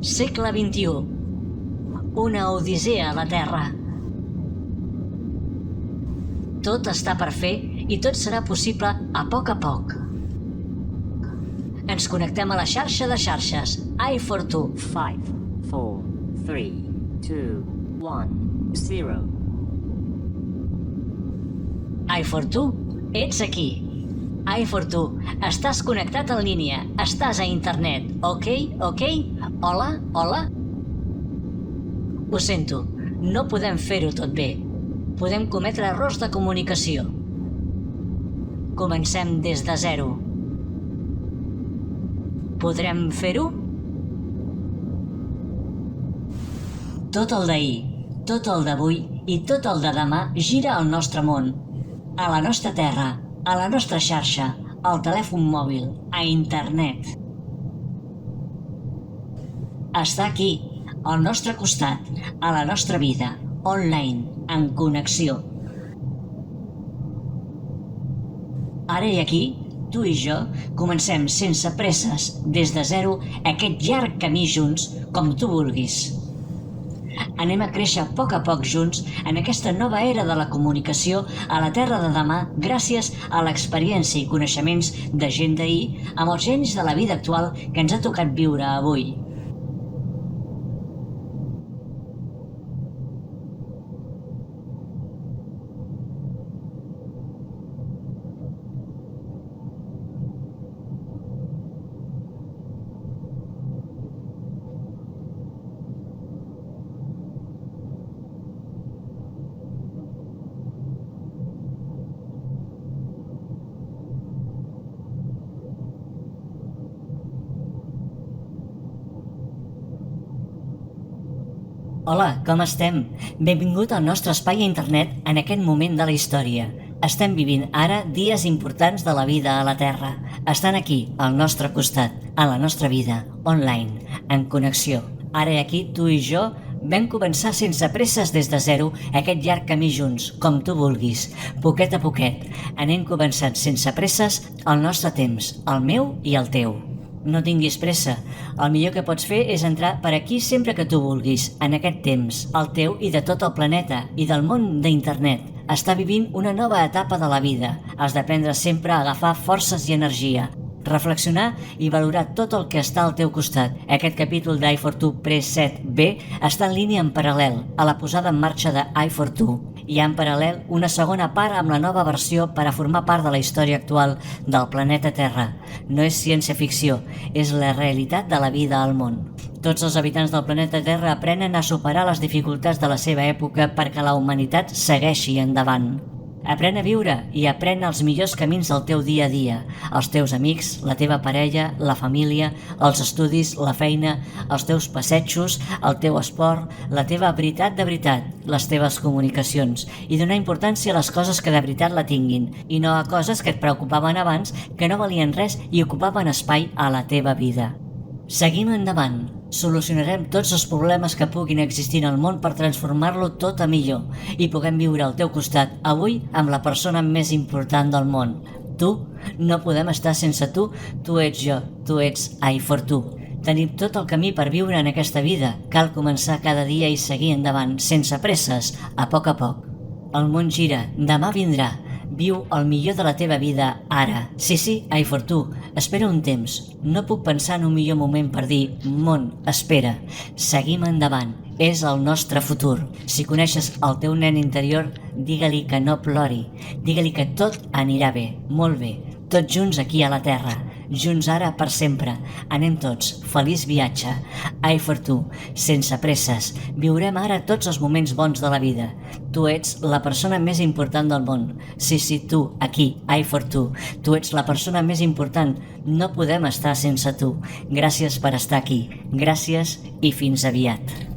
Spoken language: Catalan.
Segle XXI. Una odissea a la Terra. Tot està per fer i tot serà possible a poc. Ens connectem a la xarxa de xarxes i4Tu. 5, 4, 3, 2, 1, 0. i4Tu, ets aquí. i4Tu, estàs connectat en línia, estàs a internet, ok? Hola? Ho sento, no podem fer-ho tot bé. Podem cometre errors de comunicació. Comencem des de zero. Podrem fer-ho? Tot el d'ahir, tot el d'avui i tot el de demà gira al nostre món, a la nostra terra, a la nostra xarxa, al telèfon mòbil, a internet. Està aquí, al nostre costat, a la nostra vida, online, en connexió. Ara i aquí, tu i jo comencem sense presses, des de zero, aquest llarg camí junts, com tu vulguis. Anem a créixer a poc junts en aquesta nova era de la comunicació a la Terra de demà gràcies a l'experiència i coneixements de gent d'ahir amb els genis de la vida actual que ens ha tocat viure avui. Hola, com estem? Benvingut al nostre espai a internet en aquest moment de la història. Estem vivint ara dies importants de la vida a la Terra. Estan aquí, al nostre costat, a la nostra vida, online, en connexió. Ara i aquí, tu i jo, vam començar sense presses des de zero aquest llarg camí junts, com tu vulguis, poquet a poquet. Anem començant sense presses el nostre temps, el meu i el teu. No tinguis pressa. El millor que pots fer és entrar per aquí sempre que tu vulguis, en aquest temps, el teu i de tot el planeta i del món d'internet. Està vivint una nova etapa de la vida. Has d'aprendre sempre a agafar forces i energia, reflexionar i valorar tot el que està al teu costat. Aquest capítol d'i4Tu Pre-7B està en línia en paral·lel a la posada en marxa de i4Tu. Hi ha en paral·lel una segona part amb la nova versió per a formar part de la història actual del planeta Terra. No és ciència-ficció, és la realitat de la vida al món. Tots els habitants del planeta Terra aprenen a superar les dificultats de la seva època perquè la humanitat segueixi endavant. Aprèn a viure i aprèn els millors camins del teu dia a dia, els teus amics, la teva parella, la família, els estudis, la feina, els teus passejos, el teu esport, la teva veritat de veritat, les teves comunicacions, i donar importància a les coses que de veritat la tinguin, i no a coses que et preocupaven abans, que no valien res i ocupaven espai a la teva vida. Seguim endavant. Solucionarem tots els problemes que puguin existir en el món per transformar-lo tot a millor i puguem viure al teu costat avui amb la persona més important del món. Tu, no podem estar sense tu, tu ets jo, tu ets i4Tu. Tenim tot el camí per viure en aquesta vida, cal començar cada dia i seguir endavant, sense presses, a poc. El món gira, demà vindrà. Viu el millor de la teva vida ara. Sí, i4Tu, espera un temps. No puc pensar en un millor moment per dir món, espera. Seguim endavant. És el nostre futur. Si coneixes el teu nen interior, digue-li que no plori. Digue-li que tot anirà bé, molt bé. Tots junts aquí a la Terra. Junts ara per sempre. Anem tots. Feliç viatge. i4Tu, sense presses. Viurem ara tots els moments bons de la vida. Tu ets la persona més important del món. Sí, tu, aquí, i4Tu. Tu ets la persona més important. No podem estar sense tu. Gràcies per estar aquí. Gràcies i fins aviat.